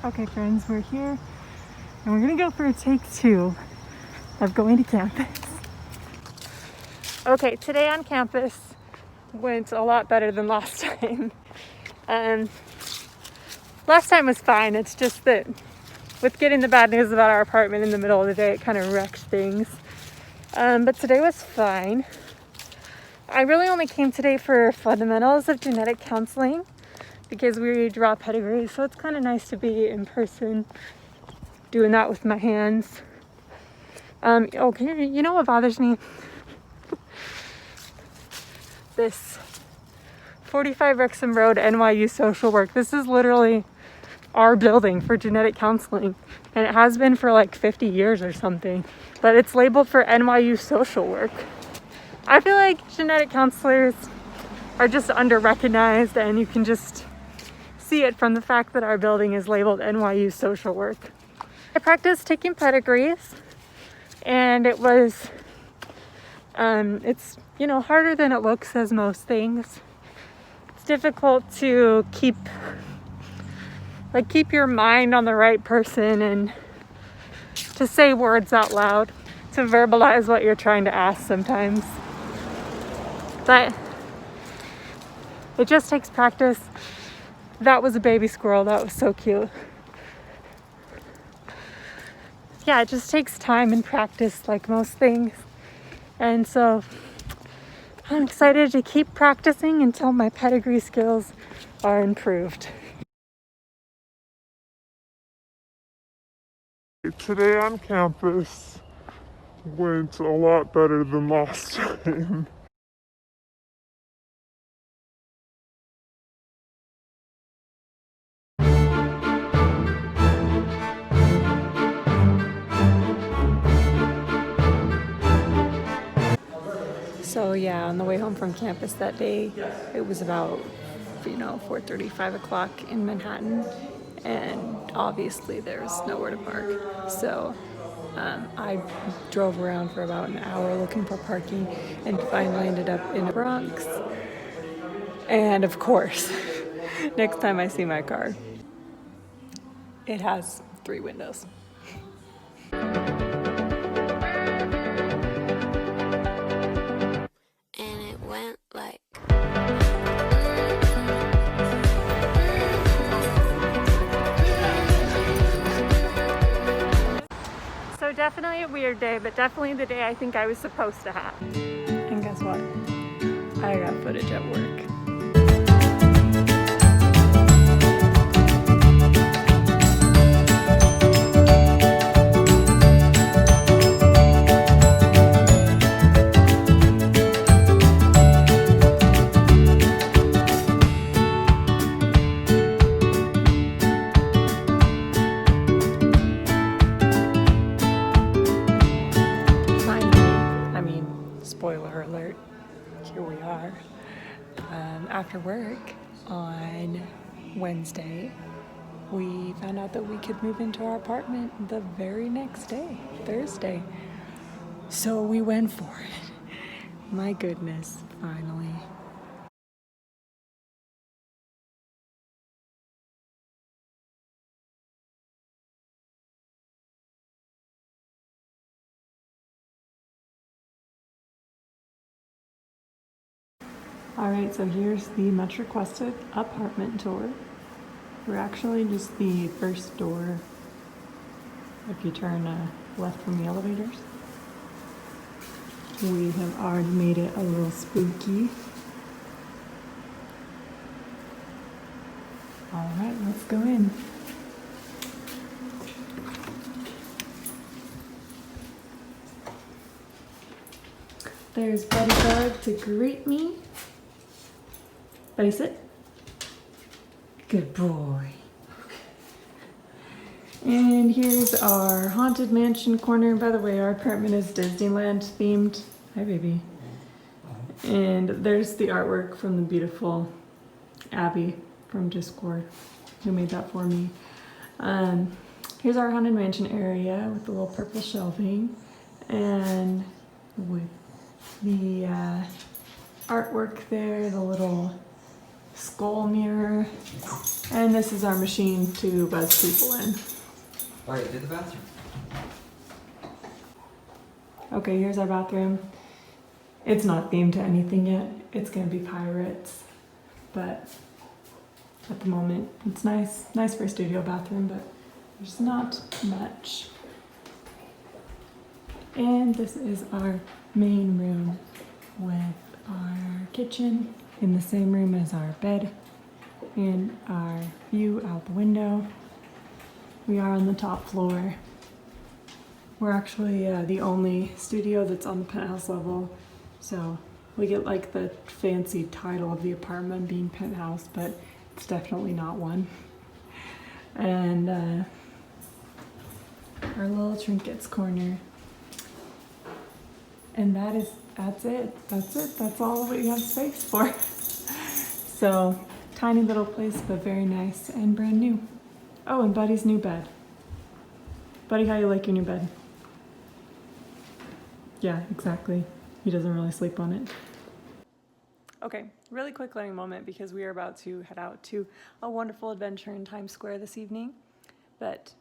Okay friends, we're here and we're gonna go for a take 2 of going to campus. Okay, today on campus went a lot better than last time. Last time was fine, it's just that with getting the bad news about our apartment in the middle of the day, it kind of wrecked things. But today was fine. I really only came today for fundamentals of genetic counseling because we draw pedigrees, so it's kind of nice to be in person doing that with my hands. Okay, you know what bothers me? This 45 Wrexham Road NYU social work. This is literally our building for genetic counseling, and it has been for like 50 years or something, but it's labeled for NYU social work. I feel like genetic counselors are just under-recognized, and you can just see it from the fact that our building is labeled NYU social work. I practiced taking pedigrees, and it was, it's, you know, harder than it looks, as most things. It's difficult to keep your mind on the right person and to say words out loud, to verbalize what you're trying to ask sometimes. But it just takes practice. That was a baby squirrel. That was so cute. Yeah, it just takes time and practice like most things. And so I'm excited to keep practicing until my pedigree skills are improved. Today on campus went a lot better than last time. So yeah, on the way home from campus that day, it was about, 4:30, 5 o'clock in Manhattan, and obviously there's nowhere to park. So I drove around for about an hour looking for parking and finally ended up in the Bronx. And of course, next time I see my car, it has 3 windows. So definitely a weird day, but definitely the day I think I was supposed to have. And guess what? I got footage at work. Spoiler alert, here we are. After work on Wednesday, we found out that we could move into our apartment the very next day, Thursday. So we went for it. My goodness, finally. Alright, so here's the much requested apartment tour. We're actually just the first door if you turn left from the elevators. We have already made it a little spooky. Alright, let's go in. There's Bodyguard to greet me. Buddy, sit. Good boy. And here's our Haunted Mansion corner. By the way, our apartment is Disneyland themed. Hi, baby. And there's the artwork from the beautiful Abby from Discord, who made that for me. Here's our Haunted Mansion area with the little purple shelving. And with the artwork there, the little skull mirror, and this is our machine to buzz people in. All right, do the bathroom. Okay, here's our bathroom. It's not themed to anything yet. It's gonna be pirates, but at the moment it's nice. Nice for a studio bathroom, but there's not much. And this is our main room with our kitchen in the same room as our bed and our view out the window. We are on the top floor. We're actually the only studio that's on the penthouse level, so we get like the fancy title of the apartment being penthouse, but it's definitely not one. And our little trinkets corner. And that's it. That's all we have space for. So tiny little place, but very nice and brand new. Oh, and Buddy's new bed. Buddy, how you like your new bed? Yeah, exactly. He doesn't really sleep on it. Okay, really quick learning moment because we are about to head out to a wonderful adventure in Times Square this evening. But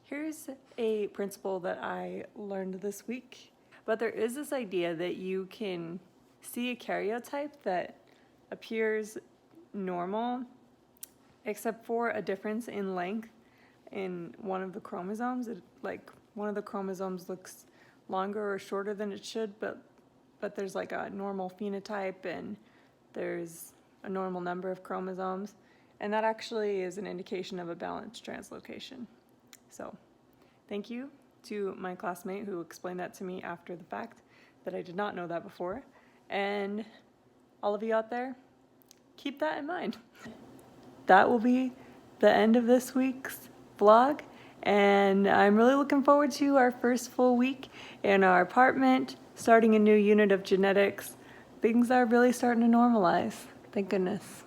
here's a principle that I learned this week. But there is this idea that you can see a karyotype that appears normal, except for a difference in length in one of the chromosomes. Like one of the chromosomes looks longer or shorter than it should, but there's like a normal phenotype and there's a normal number of chromosomes, and that actually is an indication of a balanced translocation. So thank you to my classmate who explained that to me after the fact, that I did not know that before, and all of you out there, keep that in mind. That will be the end of this week's vlog, and I'm really looking forward to our first full week in our apartment, starting a new unit of genetics. Things are really starting to normalize, thank goodness.